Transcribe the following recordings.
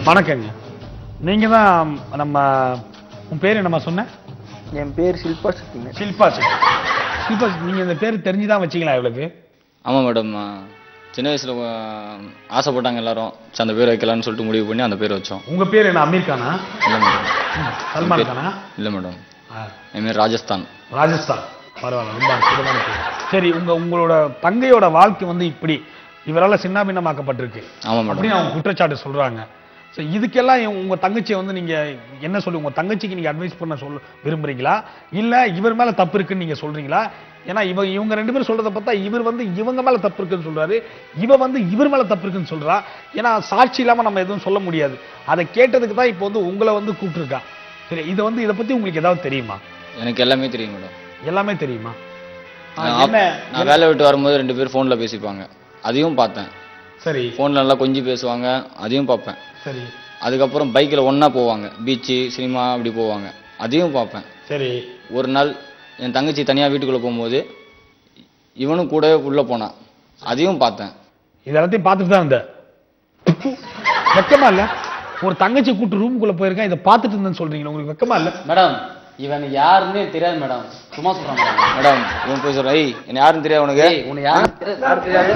வணக்கங்க. நீங்க தான் நம்ம உன் பேர் என்னம்மா சொன்ன? என் பேர் ஷில்பா சக்திங்க. ஷில்பா சக்தி. ஷில்பா நீங்க இந்த பேர் தெரிஞ்சுதான் வச்சீங்களா இவளுக்கு? ஆமாம் மேடம், சின்ன வயசில் ஆசைப்பட்டாங்க எல்லாரும், அந்த பேர் வைக்கலான்னு சொல்லிட்டு முடிவு பண்ணி அந்த பேர் வச்சோம். உங்க பேர் என்ன, அமீர் கானா? இல்லை மேடம். சல்மான் கானா? இல்லை மேடம், என் ராஜஸ்தான். ராஜஸ்தான். பரவாயில்ல, ரொம்ப அற்புதமான பேர். சரி, உங்களோட தங்கையோட வாழ்க்கை வந்து இப்படி இவரால் சின்னாபின்னமாக்கப்பட்டிருக்கு. ஆமாம் மேடம். அப்படின்னு அவங்க குற்றச்சாட்டு சொல்றாங்க. ஸோ இதுக்கெல்லாம் உங்க தங்கச்சியை வந்து நீங்க என்ன சொல்லி உங்க தங்கச்சிக்கு நீங்க அட்வைஸ் பண்ண விரும்புறீங்களா, இல்ல இவர் மேல தப்பு இருக்குன்னு நீங்க சொல்றீங்களா? ஏன்னா இவங்க ரெண்டு பேரும் சொல்றதை பார்த்தா இவர் வந்து இவங்க மேல தப்பு இருக்குன்னு சொல்றாரு, இவ வந்து இவர் மேல தப்பு இருக்குன்னு சொல்றா. ஏன்னா சாட்சி இல்லாம நம்ம எதுவும் சொல்ல முடியாது. அதை கேட்டதுக்கு தான் இப்போ வந்து உங்களை வந்து கூப்பிட்டுருக்கா. சரி, இதை பத்தி உங்களுக்கு ஏதாவது தெரியுமா? எனக்கு எல்லாமே தெரியும் மேடம். எல்லாமே தெரியுமா? நான் வேலை விட்டு வரும்போது 2 பேர் ஃபோனில் பேசிப்பாங்க, அதையும் பார்த்தேன். சரி. ஃபோனில் நல்லா கொஞ்சம் பேசுவாங்க, அதையும் பார்ப்பேன். சரி. அதுக்கப்புறம் பைக்கில் ஒன்றா போவாங்க, பீச்சு சினிமா அப்படி போவாங்க, அதையும் பார்ப்பேன். சரி. ஒரு நாள் என் தங்கச்சி தனியாக வீட்டுக்குள்ளே போகும்போது இவனும் கூடவே உள்ளே போனான், அதையும் பார்த்தேன். இதெல்லாத்தையும் பார்த்துட்டு தான் இருந்த. வெக்கமா இல்லை? ஒரு தங்கச்சி கூட்டு ரூமுக்குள்ளே போயிருக்கேன், இதை பார்த்துட்டு இருந்தேன்னு சொல்றீங்க, உங்களுக்கு வெக்கமா இல்லை? மேடம், இவன் யாருன்னே தெரியாது மேடம், சும்மா சொல்றான் மேடம். இவன் போய் சொல்ற, ஐய் என்ன யாருன்னு தெரியாது உனக்கு? உன்னை யாரு தெரியாது?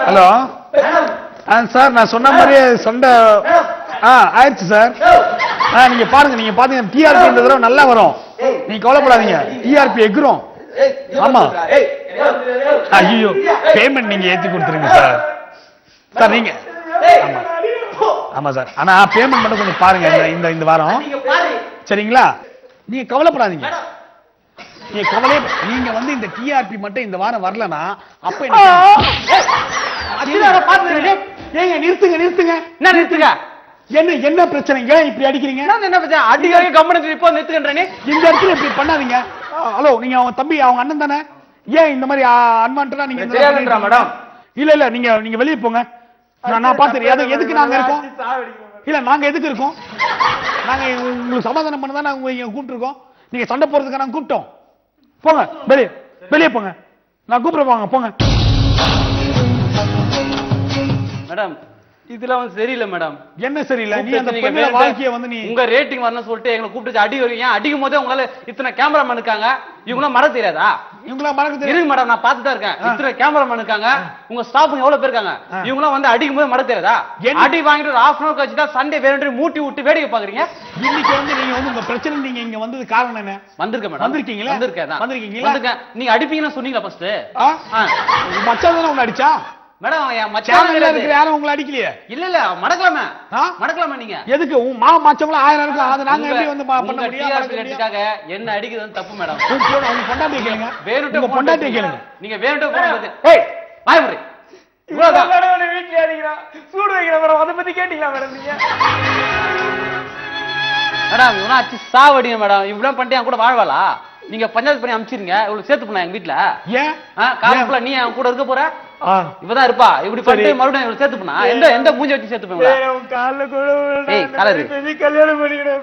ஹலோ சார், நான் சொன்ன மாதிரியே சண்டை ஆயிடுச்சு சார். நீங்க பாருங்க டிஆர்பி இந்த தடவை நல்லா வரும், நீங்க கவலைப்படாதீங்க. டிஆர்பி எகுறோம். ஆமா. ஐயோ, பேமெண்ட் நீங்க ஏத்தி கொடுத்துருங்க சார். சார் நீங்க ஆமா சார், ஆனா பேமெண்ட் மட்டும் கொஞ்சம் பாருங்க இந்த வாரம், சரிங்களா? நீங்க கவலைப்படாதீங்க. நீங்க வந்து இந்த டிஆர்பி மட்டும் இந்த வாரம் வரலனா அப்ப ஏங்க நிறுத்துங்க. என்ன நிறுத்துங்க? என்ன பிரச்சனை? ஏன் இப்படி அடிக்கிறீங்க? என்ன பிரச்சனை? அடிக்காக கம்பெனி இப்போ நிறுத்துங்கன்றனே. இந்த இடத்துல இப்படி பண்ணாதீங்க. ஹலோ, நீங்க அவங்க தம்பி, அவங்க அண்ணன் தானே? ஏன் இந்த மாதிரி அன்வான்டா நீங்க தெரியாதுன்றா மேடம்? இல்ல நீங்க வெளியே போங்க. நான் பாத்துறேன். எதுக்கு நாங்க இருக்கோம்? இல்ல நாங்க எதுக்கு இருக்கோம்? நாங்க உங்களுக்கு சமாதானம் பண்ண தான் நாங்க கூப்பிட்டு இருக்கோம். நீங்க சண்டை போறதுக்கு நாங்க கூப்பிட்டோம். போங்க வெளியே போங்க. நான் கூப்பிடுறேன், போங்க. மேடம், இதெல்லாம் வந்து சரியில்லை மேடம். என்ன சரியில்லை? நீ அந்த பெண்ணோட வாழ்க்கையை வந்து நீ உங்க ரேட்டிங் வரணும் சொல்லிட்டு எங்களை கூப்பிட்டு அடி வரீங்க. அடிக்கும் போதே உங்களால இத்தனை கேமராமேன் இருக்காங்க, இவங்களாம் மறக்க தெரியாதா? இவங்களா மறக்க தெரியாது? இருங்க மேடம், நான் பார்த்துதான் இருக்கேன். இத்தனை கேமராமேன் இருக்காங்க, உங்க ஸ்டாஃபுங்க எவ்வளவு பேர் இருக்காங்க, இவங்களாம் வந்து அடிக்கும் போது மறக்க தெரியாதா? அடி வாங்கிட்டு ஒரு ஹாஃப் அன் அவர் கழிச்சு தான் சண்டே வேற மூட்டி விட்டு வேடிக்கை பாக்குறீங்க. இன்னைக்கு வந்து நீங்க வந்து உங்க பிரச்சனை நீங்க இங்க வந்தது காரணம் என்ன? வந்திருக்கேன் மேடம். வந்திருக்கீங்களா? வந்திருக்கேன். நீங்க அடிப்பீங்கன்னு சொன்னீங்களா ஃபர்ஸ்ட்? மச்சான் தானே உங்களை அடிச்சா? மேடம், என் மச்சான் இருக்கிற யாரும் உங்களை அடிக்கலையே? இல்ல மடக்கலாமா நீங்க? எதுக்கு உன் மாமா மச்சவங்கள 1000 இருக்கு, அத நாங்க எப்படி வந்து பண்ண முடியும்? என்ன அடிக்கிறது தப்பு மேடம். உங்க பொண்டாட்டியை கேளுங்க. உங்க பொண்டாட்டியை கேளுங்க. நீங்க வேணுட்டே போறது. ஏய் வாய் முறை. இவ்வளவுதான் மேடம். வீட்ல அடிக்கிறான், சூடு வைக்கிற மேடம். அத பத்தி கேட்டீங்களா மேடம் நீங்க? மேடம், இவனா அச்சி சாவடிங்க மேடம். இவ்ளோ பண்ணிட்டு என் கூட வாழ்வாளா? நீங்க பஞ்சாயத்து பண்ணி அனுப்பிச்சிருங்க. இவ்வளவு சேர்த்து பண்ண எங்க வீட்டுல. ஏன் காலத்துல நீ என் கூட இருக்க போற? இவதான் இருப்பா. இப்படி பண்ணிட்டு மறுபடியும் இவ்வளவு சேர்த்து பண்ணா எந்த மூஞ்சி வச்சு சேர்த்து போங்களா? கல்யாணம் பண்ணிக்கிறேன்.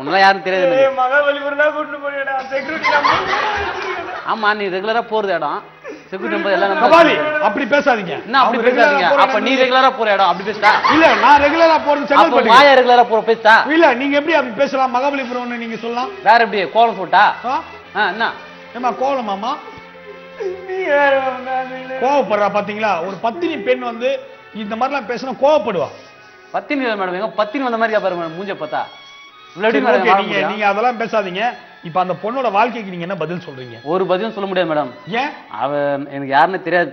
உன்னெல்லாம் யாரும் தெரியாது. ஆமா, நீ ரெகுலரா போறது இடம் செக்யூரிட்டி நம்பர் எல்லாம் அப்படி பேசாதீங்க. என்ன அப்படி பேசாதீங்க? அப்ப நீ ரெகுலரா போற இடம் அப்படி பேசுடா? இல்ல, நான் ரெகுலரா போறது செங்கல்பட்டு. வாயா ரெகுலரா போற பேசுடா? இல்ல, நீங்க எப்படி அப்படி பேசலாம்? மகாபலிபுரம் நீங்க சொல்லலாம். வேற எப்படி கோலம் போட்டா? என்ன ஏமா கோலமாமா? கோவப்படுறா பாத்தீங்களா? ஒரு பத்தினி பெண் வந்து இந்த மாதிரிலாம் பேசினா கோவப்படுவா. பத்தினி மேடம், எங்க பத்தினி வந்த மாதிரி பாருங்க மேடம், மூஞ்ச பார்த்தா. நீங்க அதெல்லாம் பேசாதீங்க. இப்ப அந்த பொண்ணோட வாழ்க்கைக்கு நீங்க என்ன பதில் சொல்றீங்க? ஒரு பதிலும் சொல்ல முடியாது மேடம். ஏன்? அவ எனக்கு யாருன்னு தெரியாது.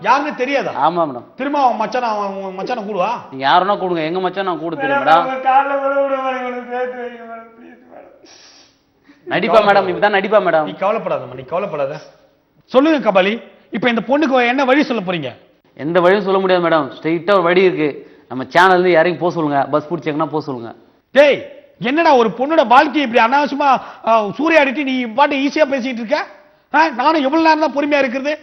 யாருன்னு தெரியாதா? ஆமா மேடம். திரும்ப அவன் மச்சான கூடுவா? நீங்க யாருன்னா கூடுங்க, எங்க மச்சான் நான் கூட தெரியும் மேடம். நடிப்பா மேடம், இப்பதான் நடிப்பா மேடம். நீ கவலைப்படாத. சொல்லுங்க கபாலி, இப்ப இந்த பொண்ணுக்கு என்ன வழி சொல்ல போறீங்க? எந்த வழியும் சொல்ல முடியாது மேடம். ஸ்ட்ரெயிட்டா ஒரு வழி இருக்கு. நம்ம சேனல்ல இருந்து யாரையும் போக சொல்லுங்க, பஸ் பிடிச்சாங்கன்னா போக சொல்லுங்க. டேய், என்னடா ஒரு பொண்ணோட வாழ்க்கை இப்படி அனாவசியமா சூறையாடிட்டு நீ பாட்டு ஈஸியா பேசிட்டு இருக்க? நானும் எவ்வளவு நேரம் தான் பொறுமையா இருக்கிறது?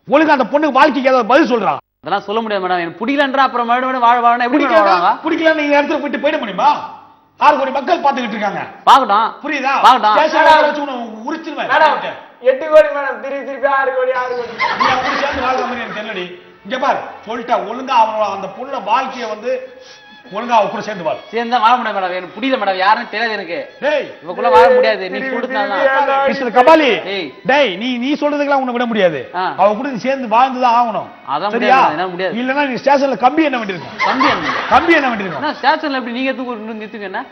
ஒழுங்கா அந்த பொண்ணுக்கு வாழ்க்கைக்கு ஏதாவது பதில் சொல்றா. அதெல்லாம் சொல்ல முடியாது மேடம். எனக்கு பிடிக்கலன்றா அப்புறம் மறுபடியும் வாழ எப்படி வாழுவாங்க? பிடிக்கல நீங்க இடத்துல போயிட்டு போயிட முடியுமா? 6 கோடி மக்கள் பாத்துக்கிட்டு இருக்காங்க. பாக்கட்டும், புரியுதா? பாக்கட்டும். உரிச்சிருவேன். 8 கோடி மேடம், திருப்பி 6 கோடி 6 கோடி. நீ அப்படி சேர்ந்து வாழ்ற மாதிரி எனக்கு தெரியலடி. இங்க பாரு, சொல்லிட்டா ஒழுங்கா அவனோட அந்த புள்ள வாழ்க்கைய வந்து ஒழுங்கா அவ கூட சேர்ந்து வாழ். சேர்ந்தா வாழ முடியாது மேடம். எனக்கு புரியல மேடம், யாருன்னு தெரியாது எனக்கு. டேய் இவக்குள்ள வாழ முடியாது. நீ சொல்றதுனால மிஸ்டர் கபாலி, டேய் நீ சொல்றதுக்கெல்லாம் உன்னை விட முடியாது. அவ கூட நீ சேர்ந்து வாழ்ந்துதான் ஆகணும். அதான் சரியா? முடியாது. இல்லன்னா நீ ஸ்டேஷன்ல கம்பி என்ன வேண்டியிருக்கும். கம்பி என்ன வேண்டியிருக்கும். என்ன ஸ்டேஷன்ல எப்படி நீங்க நிறுத்துங்க? என்ன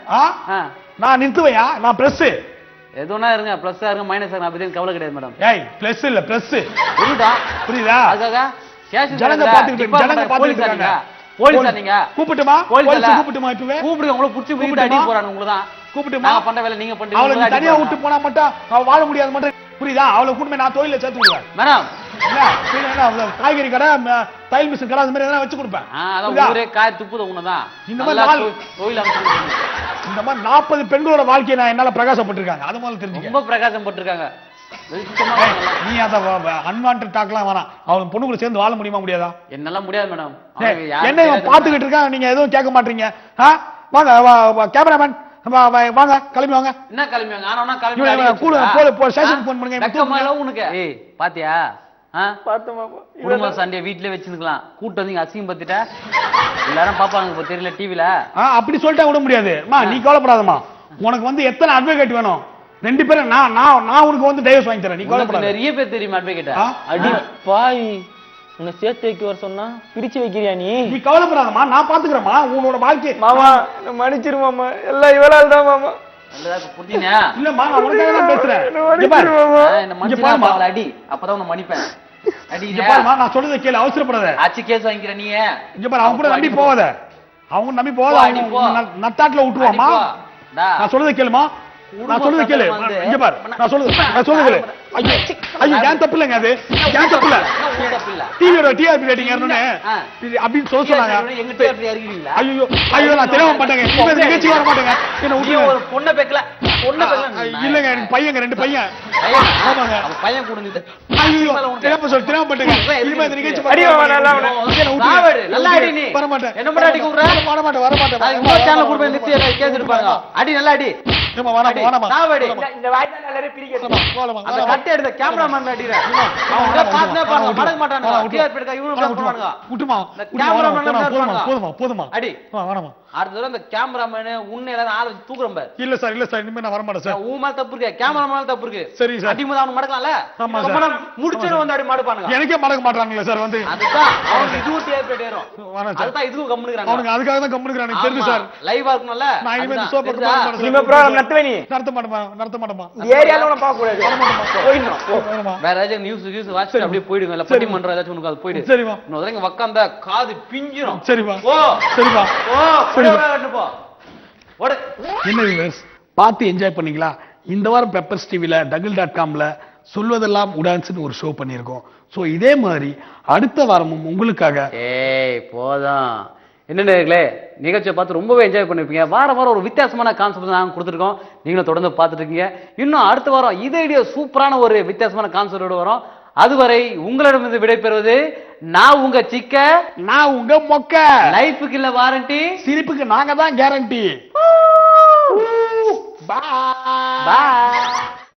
நான் நிறுத்துவையா? நான் பிரஸ் எதுனா இருங்க, பிளஸ் இருங்க மைனஸ் இருங்க, அப்படி கவலை கிடையாது மேடம். ஏய் பிளஸ் இல்ல பிரஸ். புரியுதா? அதுக்காக ஜனங்க பாத்துக்கிட்டு இருக்காங்க. போலீஸா நீங்க? கூப்பிட்டுமா? போலீஸ் கூப்பிட்டுமா? இப்பவே கூப்பிடுங்க. உங்களை புடிச்சு வீட்டு அடி போறானு உங்களுக்கு தான். கூப்பிட்டுமா? நான் பண்ற வேலை நீங்க பண்றீங்க. அவளை தனியா விட்டு போனா மட்டும் அவ வாழ முடியாது மட்டும். புரியுதா? அவளை கூட்டி நான் தொழில சேர்த்து விடுவேன் மேடம். என்ன காய்கறி கடை, தையல் மிஷின் கடை, அந்த மாதிரி எதனா வச்சு கொடுப்பேன். அதான் ஊரே காய் துப்புத உன்னதான். இந்த மாதிரி தொழில் இந்த மாதிரி 40 பெண்களோட வாழ்க்கையை நான் என்னால பிரகாசப்பட்டிருக்காங்க. அது மாதிரி தெரிஞ்சு ரொம்ப பிரகாசம் பட்டிருக்காங்க. நீ அத அன்வான்ட் டாக்லாம் வேணாம். அவன் பொண்ணு கூட சேர்ந்து வாழ முடியுமா? முடியாதா? என்னால முடியாது மேடம். என்ன பாத்துக்கிட்டு இருக்கான், நீங்க எதுவும் கேட்க மாட்டீங்க. வாங்க கேமராமேன், வாங்க கிளம்பி வாங்க. என்ன கிளம்பி வாங்க? ஆனா கிளம்பி ஸ்டேஷன் போன் பண்ணுங்க. உனக்கு ஏய் பாத்தியா? குடும்ப சண்டையை வீட்லயே வச்சிருக்கலாம். கூட்டம் வந்து அசிங்கம் பத்திட்ட எல்லாரும் பாப்பாங்க தெரியல டிவில. அப்படி சொல்லிட்டா விட முடியாது. நீ கவலைப்படாதம்மா. உனக்கு வந்து எத்தனை அட்வொகேட் வேணும்? 2 பேரும் நான் உனக்கு வந்து டைவர்ஸ் வாங்கி தரேன். நீ கவலைப்படாத. நிறைய பேர் தெரியுமா அட்வொகேட்? அடி பாய், உன்னை சேர்த்து வைக்க வர சொன்னா பிரிச்சு வைக்கிறியா நீ? நீ கவலைப்படாதம்மா, நான் பாத்துக்கிறேன்மா உன்னோட வாழ்க்கை. மாமா மன்னிச்சிரு மாமா, எல்லாம் இவளால் தான் மாமா. புரியுதா? இல்லம்மா நான் உனக்காக தான் பேசுறேன். அடி அப்பதான் உன்னை மன்னிப்பேன். அடி நான் சொல்றதை கேளு, அவசரப்படாத. ஆச்சு கேஸ் வாங்கிக்கிற நீ. இங்க பாரு, அவங்க கூட நம்பி போவாத. அவங்க நம்பி போவாத. நத்தாட்டுல விட்டுருவாமா? நான் சொல்றதை கேளுமா, நான் சொல்றதை கேளு. இங்க பாரு, நான் சொல்றது கேளு. ஐயோ ஏன் தப்பு இல்லைங்க, அது ஏன் தப்பு இல்ல. டிவியோட டிஆர்பி ரேட்டிங் ஏறணும்னு அப்படின்னு சொன்னாங்க. ஐயோ ஐயோ நான் தெரியாம மாட்டேங்க, நிகழ்ச்சி வர மாட்டேங்க. என்ன ஒரு பொண்ணை பேக்கல இல்லங்க, எனக்கு பையங்க 2 பையன். ஆமாங்க பையன் கொடுங்க. ஐயோ தெரியாம மாட்டேங்க. இனிமே இந்த நிகழ்ச்சி நல்லா அடி. நீ வர மாட்டேன். என்ன பண்ண அடி கூடுற? வர மாட்டேன். உங்க சேனல் கூட நிறுத்தி கேஸ் எடுப்பாங்க. அடி நல்லா அடி. ஏமா வாடா சாவடி. இந்த வாய்ஸ் எல்லாரும் பிரிக்கணும். அந்த கட்டை எடுத்த கேமராமேன் அடிற. அவங்க பாத்துனே பாருங்க, மடக்க மாட்டானுங்க. டிஆர்பி எடுக்க இவங்க பேர் பண்ணுவாங்க. விட்டுமா கேமராமேன் போதுமா அடி. வாடா. அடுத்த தடவை அந்த கேமராமேன் உன்னை எல்லாரும் ஆள தூக்குறேன் பாரு. இல்ல சார் இனிமே நான் வர மாட்டேன் சார். உன் மேல தப்பு இருக்கு, கேமராமேன் தப்பு இருக்கு. சரி சார். அடி முதல்ல அவன் மடக்கலாம்ல. முடிச்சது வந்து அடி மடப்பானுங்க. எனக்கே மடக்க மாட்டானுங்களே சார் வந்து. அதுதான் அவங்க இது டிஆர்பி ஏறும். அதுதான் இதுக்கு கம்முனுக்குறாங்க. அவங்க அதுக்காக தான் கம்முனுக்குறாங்க. எனக்கு தெரியும் சார். லைவா இருக்கணும்ல. நான் இனிமே இந்த ஷோ பக்கம் வர மாட்டேன். இனிமே ப்ரோகிராம் நடத்த மாட்டேமா. இந்த ஏரியால உன பார்க்க கூடாது. போயிடணும். வேற ஏதாச்சும் நியூஸ் வாட்ச் அப்படியே போயிடுங்க. இல்ல பட்டிமன்றம் ஏதாச்சும் உனக்கு அது போயிடு. சரிமா. இன்னொரு இங்க உட்கார்ந்தா காது பிஞ்சிரும். சரிமா. ஓ சரிமா. ஓ போ. ஓடு. என்ன வியூவர்ஸ், பார்த்து என்ஜாய் பண்ணீங்களா? இந்த வாரம் பெப்பர்ஸ் டிவில டகிள்.comல சொல்வதெல்லாம் உடான்ஸ்னு ஒரு ஷோ பண்ணியிருக்கோம். ஸோ இதே மாதிரி அடுத்த வாரமும் உங்களுக்காக போதும். என்னென்னே நிகழ்ச்சியை பார்த்து ரொம்பவே என்ஜாய் பண்ணிருப்பீங்க. வாரம் ஒரு வித்தியாசமான கான்செப்ட் நாங்கள் கொடுத்துருக்கோம். நீங்களும் தொடர்ந்து பார்த்துட்டு இருக்கீங்க. இன்னும் அடுத்த வாரம் இதே சூப்பரான ஒரு வித்தியாசமான கான்செப்டோட வரும். அதுவரை உங்களிடமிருந்து விடைபெறுவது நான் உங்க சிக்க, நான் உங்க மொக்க. லைஃபுக்கு இல்ல வாரண்டி, சிரிப்புக்கு நாங்க தான் கேரண்டி. பாய்.